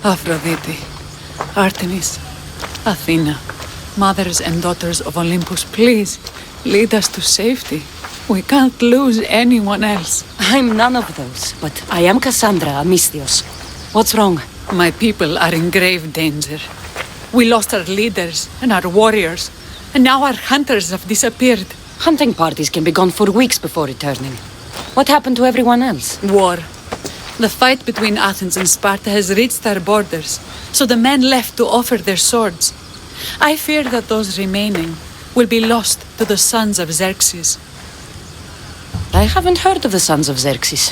Aphrodite, Artemis, Athena, mothers and daughters of Olympus, please lead us to safety. We can't lose anyone else. I'm none of those, but I am Cassandra Amistios. What's wrong? My people are in grave danger. We lost our leaders and our warriors, and now our hunters have disappeared. Hunting parties can be gone for weeks before returning. What happened to everyone else? War. The fight between Athens and Sparta has reached our borders, so the men left to offer their swords. I fear that those remaining will be lost to the sons of Xerxes. I haven't heard of the sons of Xerxes.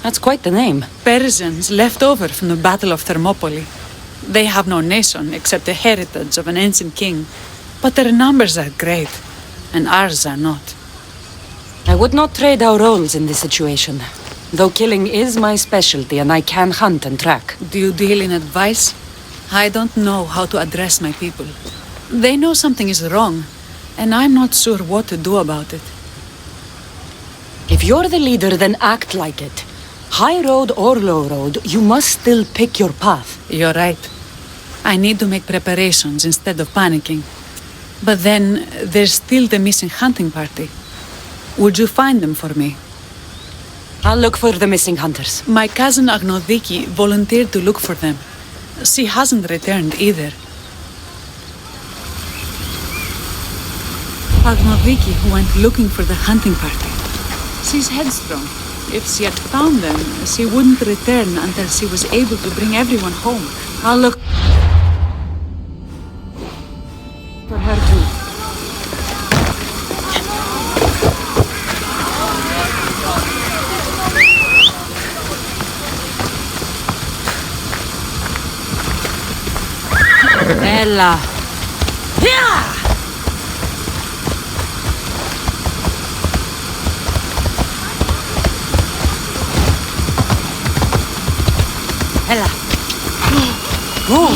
That's quite the name. Persians left over from the Battle of Thermopylae. They have no nation except the heritage of an ancient king, but their numbers are great, and ours are not. I would not trade our roles in this situation. Though killing is my specialty and I can hunt and track. Do you deal in advice? I don't know how to address my people. They know something is wrong, and I'm not sure what to do about it. If you're the leader, then act like it. High road or low road, you must still pick your path. You're right. I need to make preparations instead of panicking. But then, there's still the missing hunting party. Would you find them for me? I'll look for the missing hunters. My cousin Agnodiki volunteered to look for them. She hasn't returned either. Agnodiki went looking for the hunting party. She's headstrong. If she had found them, she wouldn't return until she was able to bring everyone home. I'll look for her too. Ella. Yeah! Ella. Go.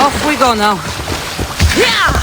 Off we go now. Yeah!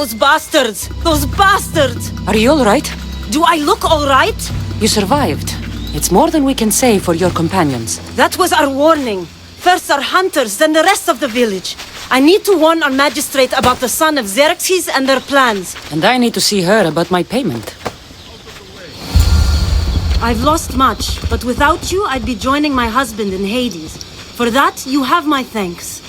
Those bastards! Those bastards! Are you all right? Do I look all right? You survived. It's more than we can say for your companions. That was our warning. First our hunters, then the rest of the village. I need to warn our magistrate about the son of Xerxes and their plans. And I need to see her about my payment. I've lost much, but without you, I'd be joining my husband in Hades. For that, you have my thanks.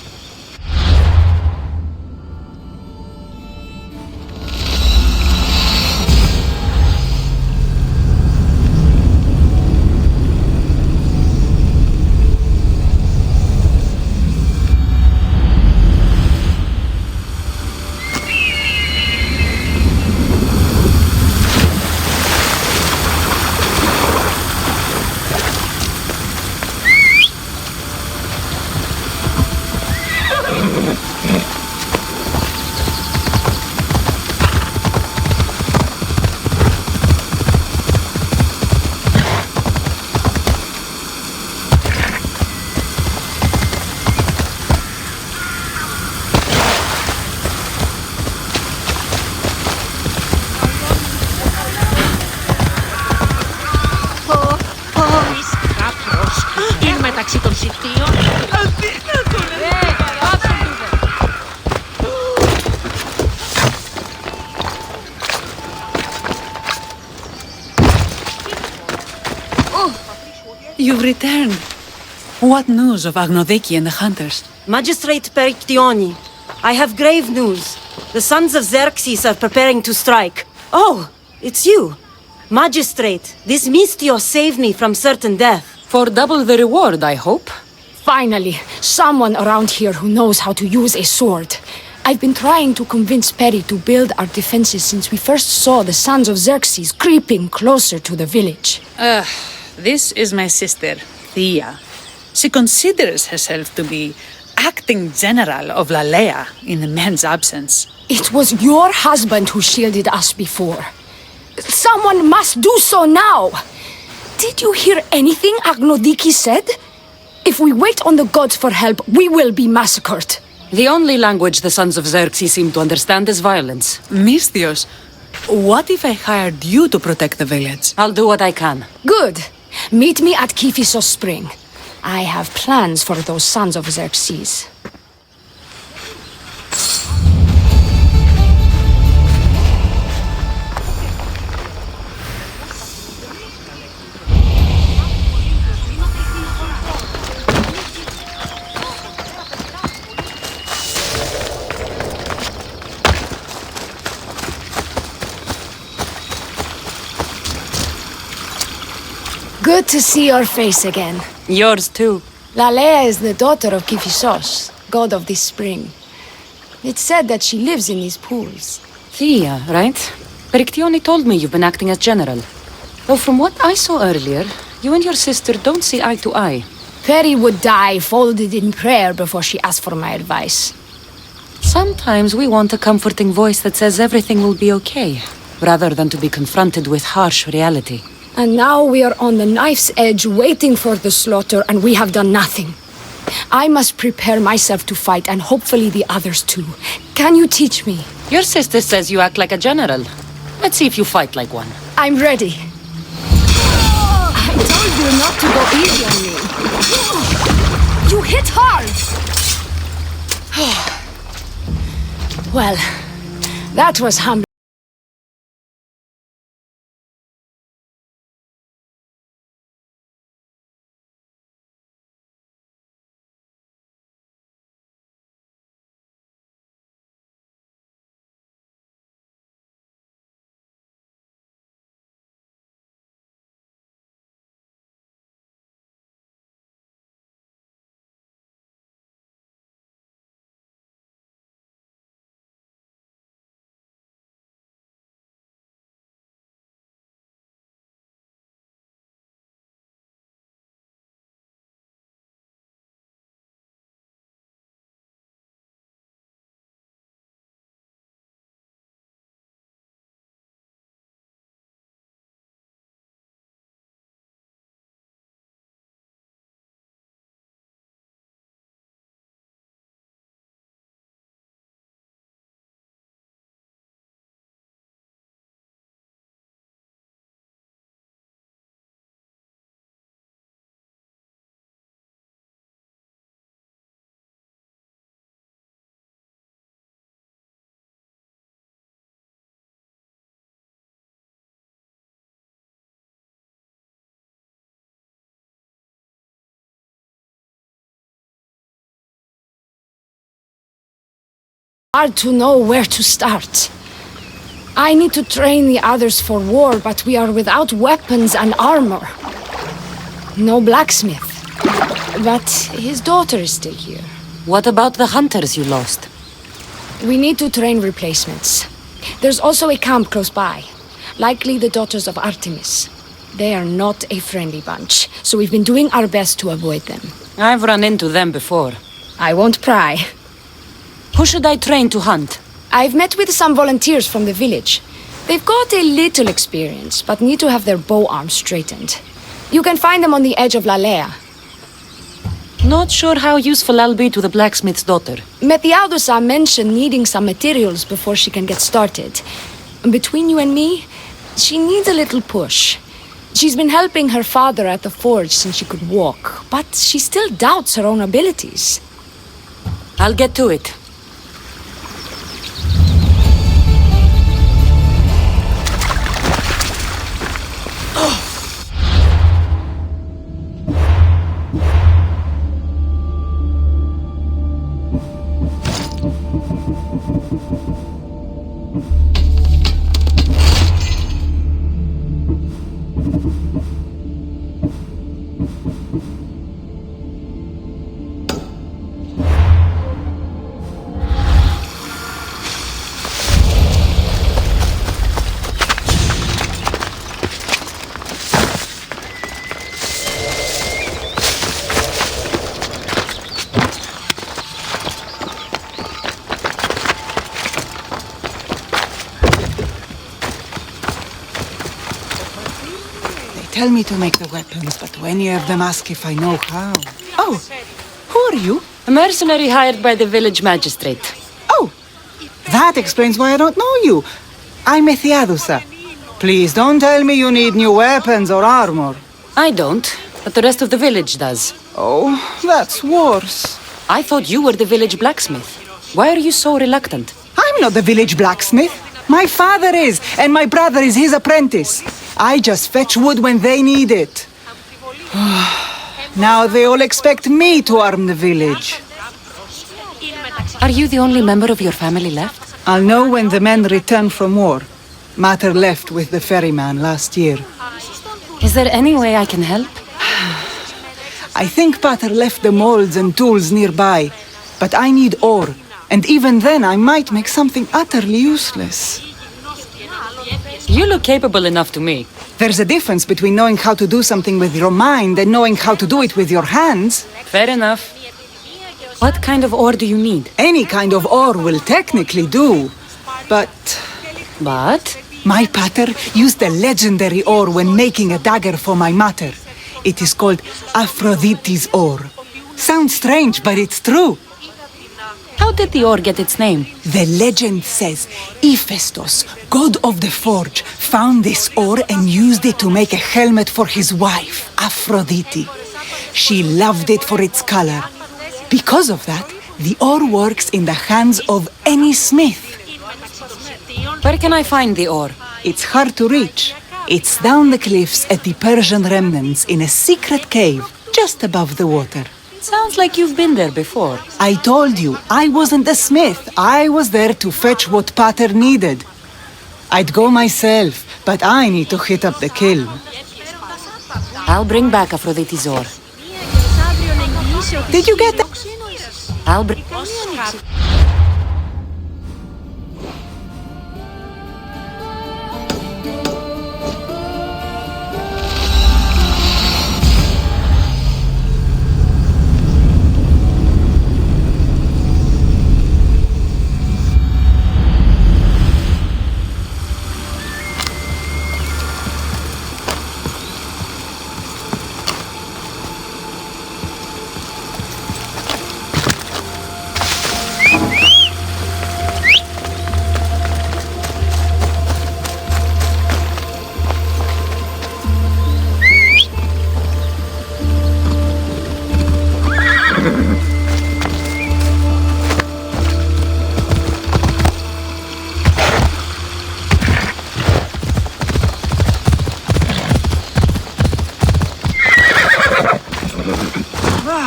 You've returned. What news of Agnodiki and the hunters? Magistrate Perictioni, I have grave news. The sons of Xerxes are preparing to strike. Oh, it's you. Magistrate, this Mistio saved me from certain death. For double the reward, I hope. Finally, someone around here who knows how to use a sword. I've been trying to convince Peri to build our defenses since we first saw the sons of Xerxes creeping closer to the village. This is my sister, Thea. She considers herself to be acting general of Lalaia in the man's absence. It was your husband who shielded us before. Someone must do so now! Did you hear anything Agnodiki said? If we wait on the gods for help, we will be massacred. The only language the sons of Xerxes seem to understand is violence. Mistios, what if I hired you to protect the village? I'll do what I can. Good. Meet me at Kiphisos Spring. I have plans for those sons of Xerxes. Good to see your face again. Yours too. Lalaia is the daughter of Kiphisos, god of this spring. It's said that she lives in these pools. Thea, right? Perictioni told me you've been acting as general. Though from what I saw earlier, you and your sister don't see eye to eye. Peri would die folded in prayer before she asked for my advice. Sometimes we want a comforting voice that says everything will be okay, rather than to be confronted with harsh reality. And now we are on the knife's edge waiting for the slaughter, and we have done nothing. I must prepare myself to fight, and hopefully the others too. Can you teach me? Your sister says you act like a general. Let's see if you fight like one. I'm ready. I told you not to go easy on me. You hit hard! Well, that was humbling. hard to know where to start. I need to train the others for war, but we are without weapons and armor. No blacksmith. But his daughter is still here. What about the hunters you lost? We need to train replacements. There's also a camp close by. Likely the daughters of Artemis. They are not a friendly bunch, so we've been doing our best to avoid them. I've run into them before. I won't pry. Who should I train to hunt? I've met with some volunteers from the village. They've got a little experience, but need to have their bow arms straightened. You can find them on the edge of Lalaia. Not sure how useful I'll be to the blacksmith's daughter. Methialdusa mentioned needing some materials before she can get started. Between you and me, she needs a little push. She's been helping her father at the forge since she could walk, but she still doubts her own abilities. I'll get to it. Tell me to make the weapons, but any of them ask if I know how. Oh, who are you? A mercenary hired by the village magistrate. Oh, that explains why I don't know you. I'm Methiadusa. Please don't tell me you need new weapons or armor. I don't, but the rest of the village does. Oh, that's worse. I thought you were the village blacksmith. Why are you so reluctant? I'm not the village blacksmith. My father is, and my brother is his apprentice. I just fetch wood when they need it. Now they all expect me to arm the village. Are you the only member of your family left? I'll know when the men return from war. Mater left with the ferryman last year. Is there any way I can help? I think Pater left the molds and tools nearby, but I need ore, and even then I might make something utterly useless. You look capable enough to me. There's a difference between knowing how to do something with your mind and knowing how to do it with your hands. Fair enough. What kind of ore do you need? Any kind of ore will technically do, but... But? My pater used a legendary ore when making a dagger for my mater. It is called Aphrodite's ore. Sounds strange, but it's true. How did the ore get its name? The legend says Hephaestus, god of the forge, found this ore and used it to make a helmet for his wife, Aphrodite. She loved it for its color. Because of that, the ore works in the hands of any smith. Where can I find the ore? It's hard to reach. It's down the cliffs at the Persian remnants in a secret cave just above the water. Sounds like you've been there before. I told you, I wasn't a smith. I was there to fetch what Pater needed. I'd go myself, but I need to hit up the kiln. I'll bring back Aphrodite's ore. Did you get that? I'll bring...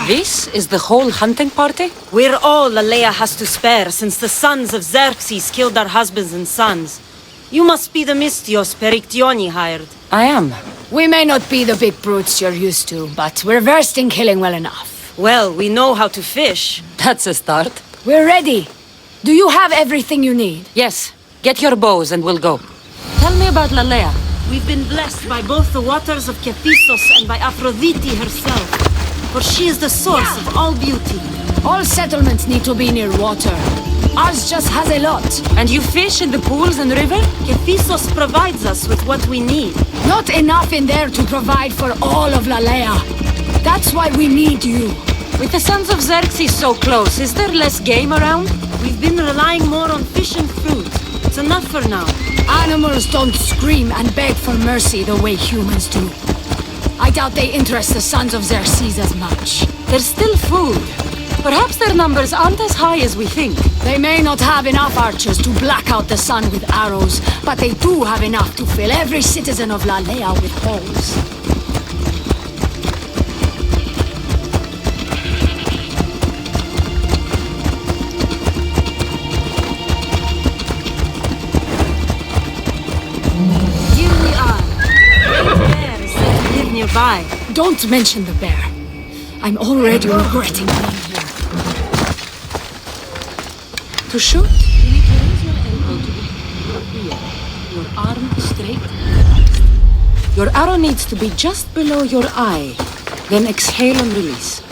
This is the whole hunting party? We're all Lalaia has to spare since the sons of Xerxes killed our husbands and sons. You must be the Mistios Perictioni hired. I am. We may not be the big brutes you're used to, but we're versed in killing well enough. Well, we know how to fish. That's a start. We're ready. Do you have everything you need? Yes. Get your bows and we'll go. Tell me about Lalaia. We've been blessed by both the waters of Kephisos and by Aphrodite herself, for she is the source of all beauty. All settlements need to be near water. Ours just has a lot. And you fish in the pools and river? Kephisos provides us with what we need. Not enough in there to provide for all of Lalaia. That's why we need you. With the sons of Xerxes so close, is there less game around? We've been relying more on fish and fruit. It's enough for now. Animals don't scream and beg for mercy the way humans do. I doubt they interest the sons of Xerxes as much. There's still food. Perhaps their numbers aren't as high as we think. They may not have enough archers to black out the sun with arrows, but they do have enough to fill every citizen of Lalaia with holes. Nearby. Don't mention the bear. I'm already regretting being here. To shoot, you need to raise your elbow to be here. Your arm straight. Your arrow needs to be just below your eye. Then exhale and release.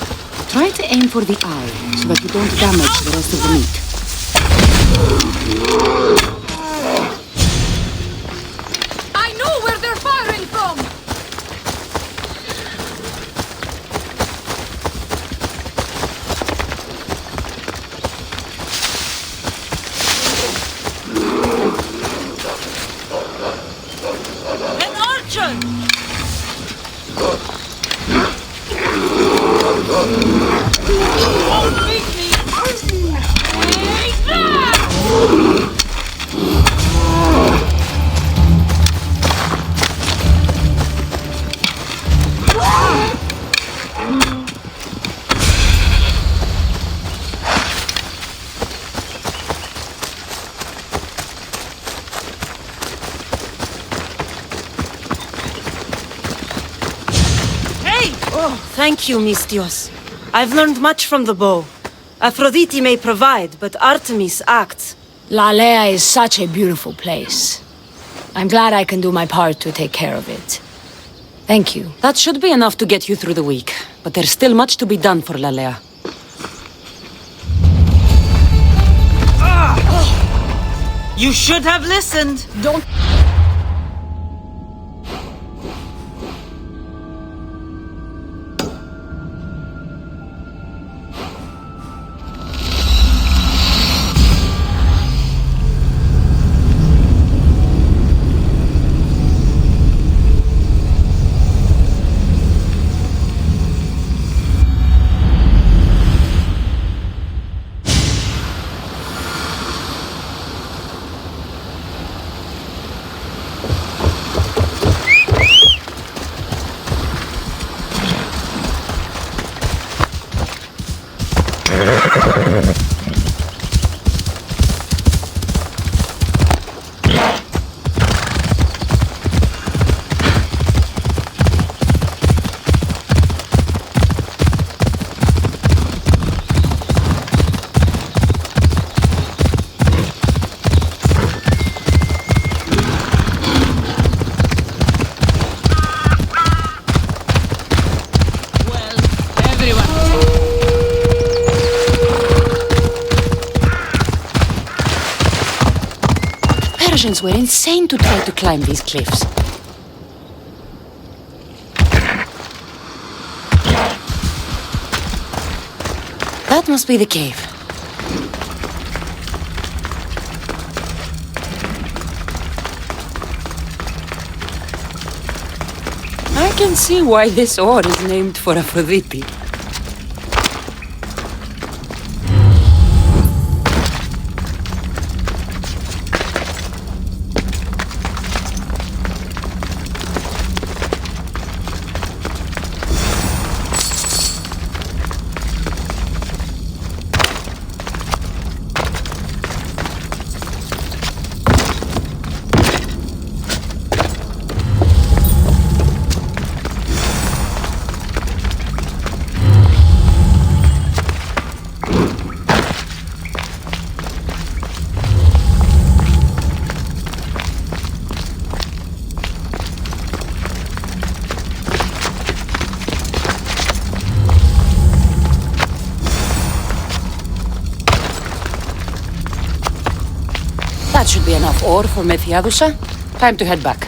Try to aim for the eye so that you don't damage the rest of the meat. I know where they're firing from! Thank you, Mistios. I've learned much from the bow. Aphrodite may provide, but Artemis acts. Lalaia is such a beautiful place. I'm glad I can do my part to take care of it. Thank you. That should be enough to get you through the week. But there's still much to be done for Lalaia. You should have listened. Don't... Were insane to try to climb these cliffs. That must be the cave. I can see why this ore is named for Aphrodite. That should be enough ore for Methiadusa. Time to head back.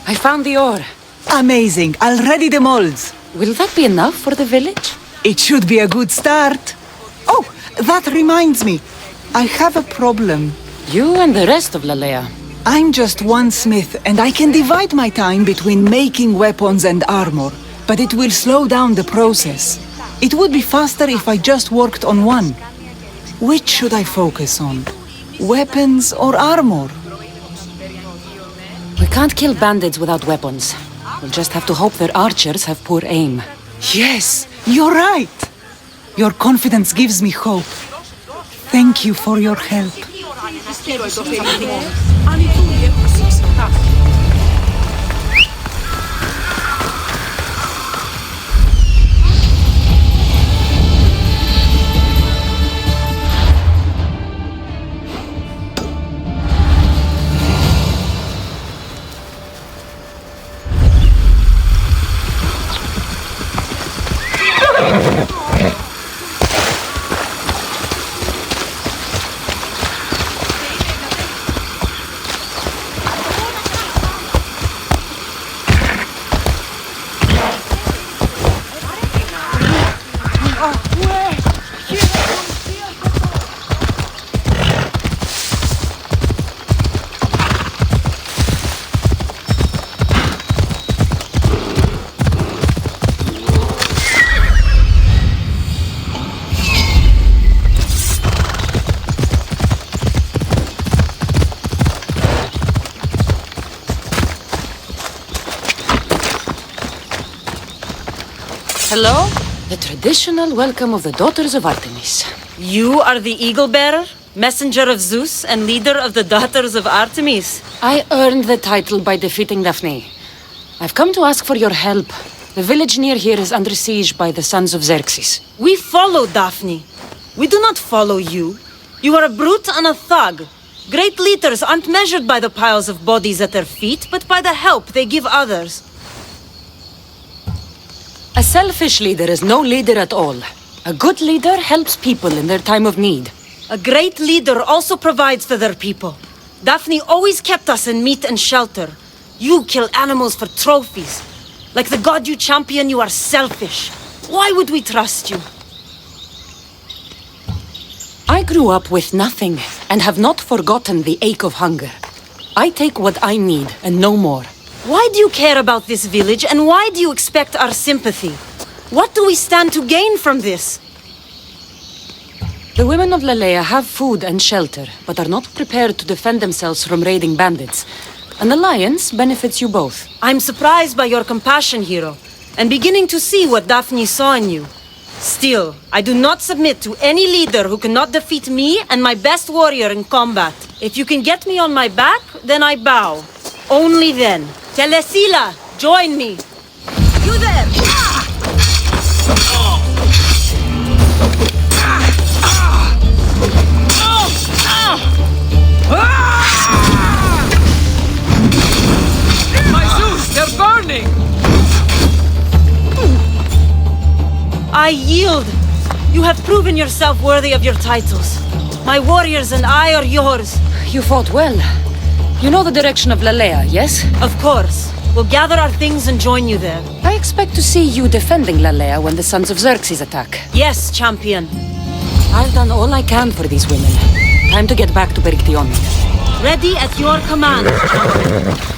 I found the ore. Amazing. I'll ready the molds. Will that be enough for the village? It should be a good start. Oh, that reminds me. I have a problem. You and the rest of Lalaia. I'm just one smith, and I can divide my time between making weapons and armor, but it will slow down the process. It would be faster if I just worked on one. Which should I focus on? Weapons or armor? We can't kill bandits without weapons. We'll just have to hope their archers have poor aim. Yes, you're right. Your confidence gives me hope. Thank you for your help. Hello? The traditional welcome of the daughters of Artemis. You are the eagle bearer, messenger of Zeus, and leader of the daughters of Artemis. I earned the title by defeating Daphne. I've come to ask for your help. The village near here is under siege by the sons of Xerxes. We follow Daphne. We do not follow you. You are a brute and a thug. Great leaders aren't measured by the piles of bodies at their feet, but by the help they give others. A selfish leader is no leader at all. A good leader helps people in their time of need. A great leader also provides for their people. Daphne always kept us in meat and shelter. You kill animals for trophies. Like the god you champion, you are selfish. Why would we trust you? I grew up with nothing and have not forgotten the ache of hunger. I take what I need and no more. Why do you care about this village, and why do you expect our sympathy? What do we stand to gain from this? The women of Lalaia have food and shelter, but are not prepared to defend themselves from raiding bandits. An alliance benefits you both. I'm surprised by your compassion, hero, and beginning to see what Daphne saw in you. Still, I do not submit to any leader who cannot defeat me and my best warrior in combat. If you can get me on my back, then I bow. Only then. Telesila, join me. You there! My Zeus, they're burning! I yield. You have proven yourself worthy of your titles. My warriors and I are yours. You fought well. You know the direction of Lalaia, yes? Of course. We'll gather our things and join you there. I expect to see you defending Lalaia when the sons of Xerxes attack. Yes, champion. I've done all I can for these women. Time to get back to Perictione. Ready at your command, champion.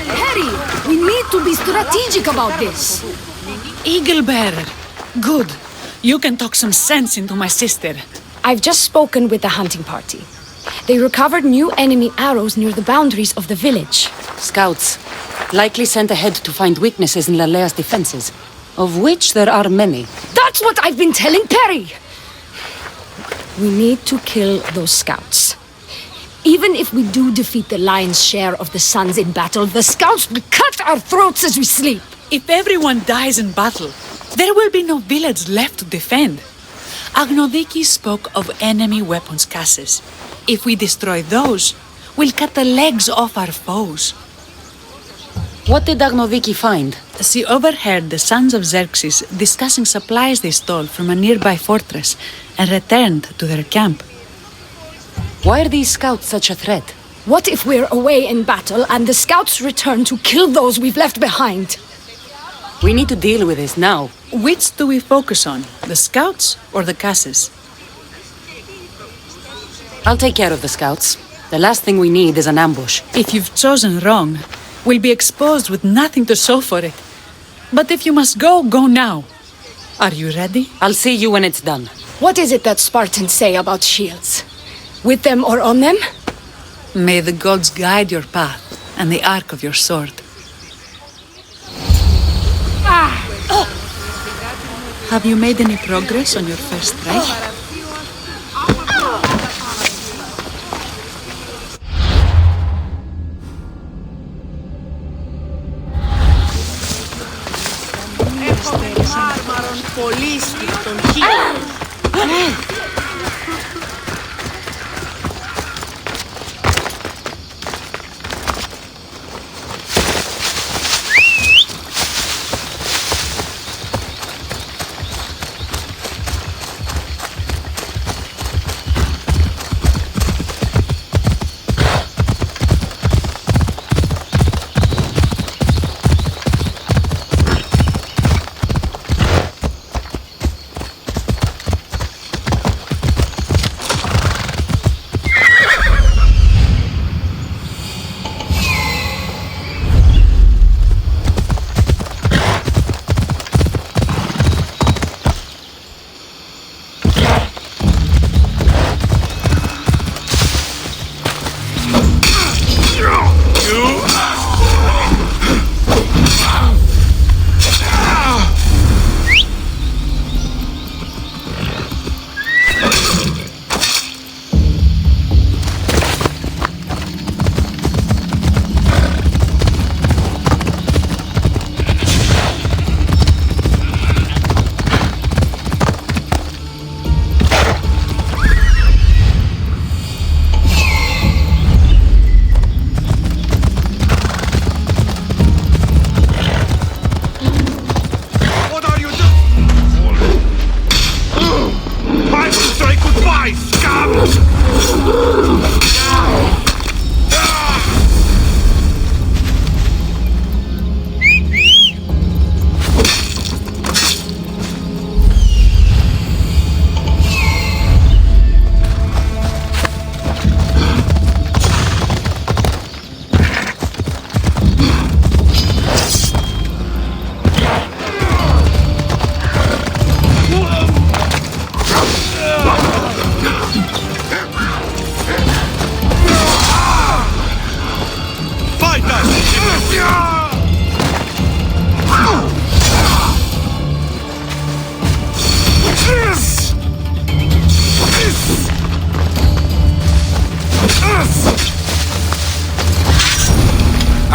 Harry, we need to be strategic about this. Eagle Bearer. Good. You can talk some sense into my sister. I've just spoken with the hunting party. They recovered new enemy arrows near the boundaries of the village. Scouts, likely sent ahead to find weaknesses in Lalaia's defenses, of which there are many. That's what I've been telling Perry! We need to kill those scouts. Even if we do defeat the lion's share of the sons in battle, the scouts will cut our throats as we sleep. If everyone dies in battle, there will be no village left to defend. Agnodiki spoke of enemy weapons caches. If we destroy those, we'll cut the legs off our foes. What did Agnodiki find? She overheard the sons of Xerxes discussing supplies they stole from a nearby fortress and returned to their camp. Why are these scouts such a threat? What if we're away in battle and the scouts return to kill those we've left behind? We need to deal with this now. Which do we focus on, the scouts or the caches? I'll take care of the scouts. The last thing we need is an ambush. If you've chosen wrong, we'll be exposed with nothing to show for it. But if you must go, go now. Are you ready? I'll see you when it's done. What is it that Spartans say about shields? With them or on them? May the gods guide your path and the arc of your sword. Have you made any progress on your first strike?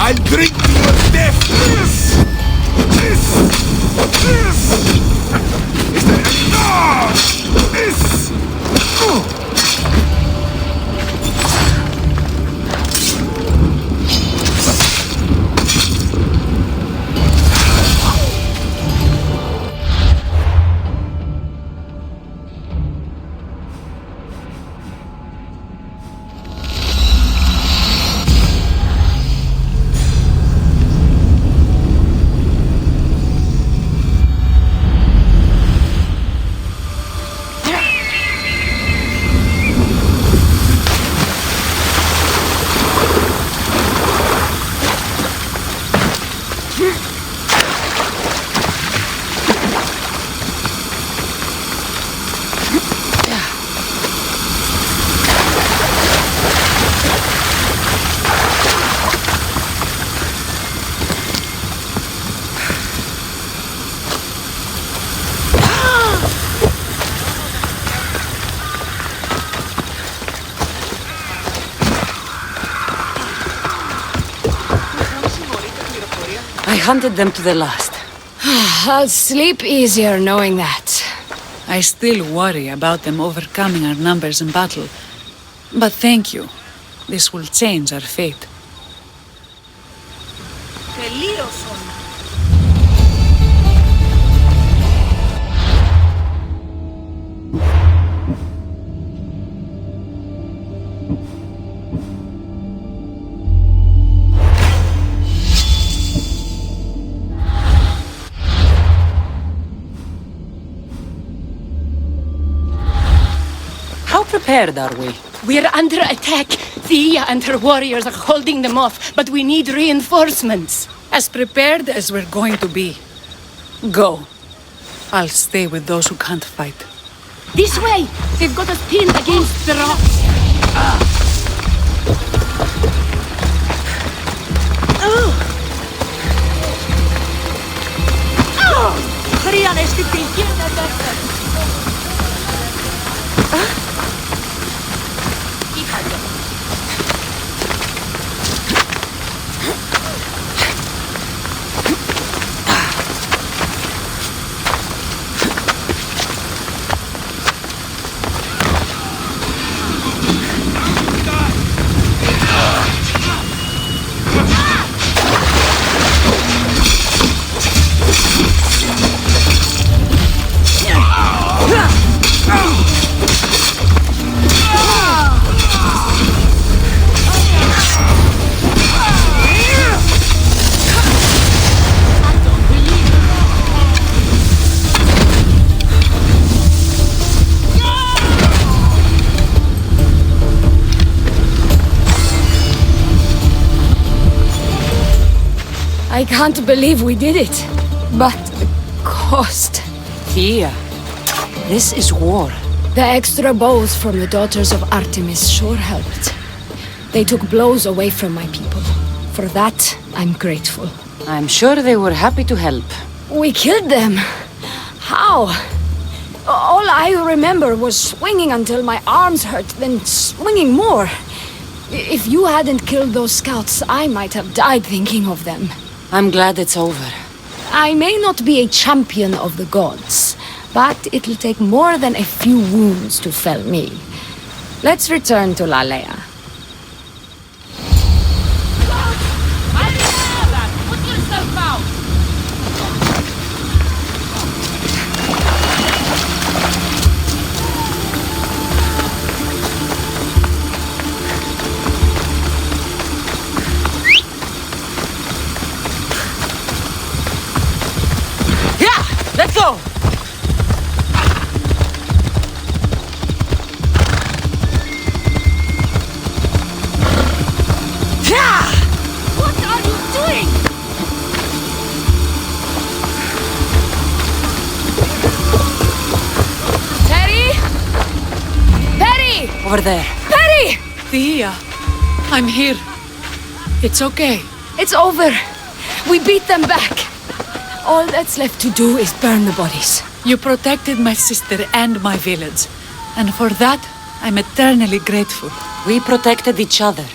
I'll drink to your death! Is there any... I hunted them to the last. I'll sleep easier knowing that. I still worry about them overcoming our numbers in battle. But thank you. This will change our fate. How prepared are we? We're under attack. Thea and her warriors are holding them off, but we need reinforcements. As prepared as we're going to be. Go. I'll stay with those who can't fight. This way! They've got us pinned against the rocks. I can't believe we did it. But the cost. Thea, this is war. The extra bows from the daughters of Artemis sure helped. They took blows away from my people. For that, I'm grateful. I'm sure they were happy to help. We killed them. How? All I remember was swinging until my arms hurt, then swinging more. If you hadn't killed those scouts, I might have died thinking of them. I'm glad it's over. I may not be a champion of the gods, but it'll take more than a few wounds to fell me. Let's return to Lalaia. Put yourself out! Let's go! What are you doing? Peri! Peri! Over there. Peri! Thea, I'm here. It's okay. It's over. We beat them back. All that's left to do is burn the bodies. You protected my sister and my village. And for that, I'm eternally grateful. We protected each other.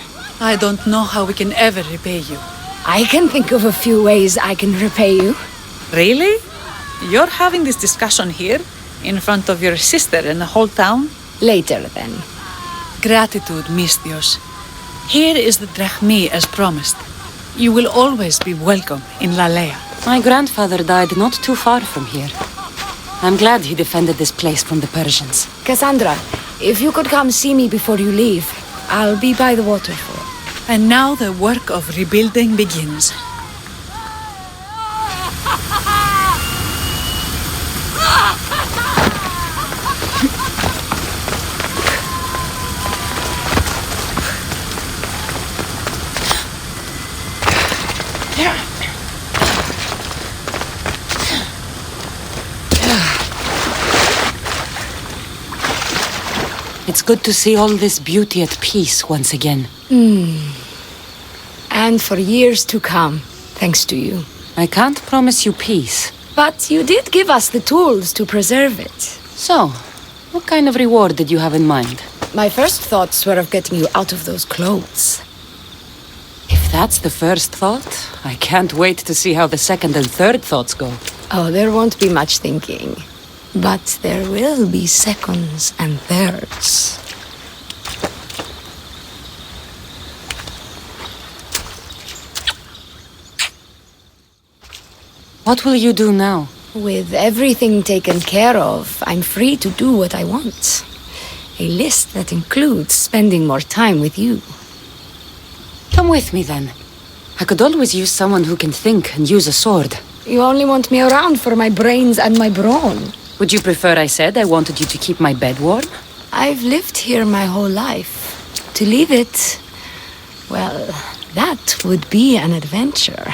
I don't know how we can ever repay you. I can think of a few ways I can repay you. Really? You're having this discussion here? In front of your sister and the whole town? Later, then. Gratitude, Mistios. Here is the drachmi as promised. You will always be welcome in Lalaia. My grandfather died not too far from here. I'm glad he defended this place from the Persians. Cassandra, if you could come see me before you leave, I'll be by the waterfall. And now the work of rebuilding begins. It's good to see all this beauty at peace once again. And for years to come, thanks to you. I can't promise you peace. But you did give us the tools to preserve it. So, what kind of reward did you have in mind? My first thoughts were of getting you out of those clothes. If that's the first thought, I can't wait to see how the second and third thoughts go. Oh, there won't be much thinking. But there will be seconds and thirds. What will you do now? With everything taken care of, I'm free to do what I want. A list that includes spending more time with you. Come with me then. I could always use someone who can think and use a sword. You only want me around for my brains and my brawn. Would you prefer I said I wanted you to keep my bed warm? I've lived here my whole life. To leave it, well, that would be an adventure.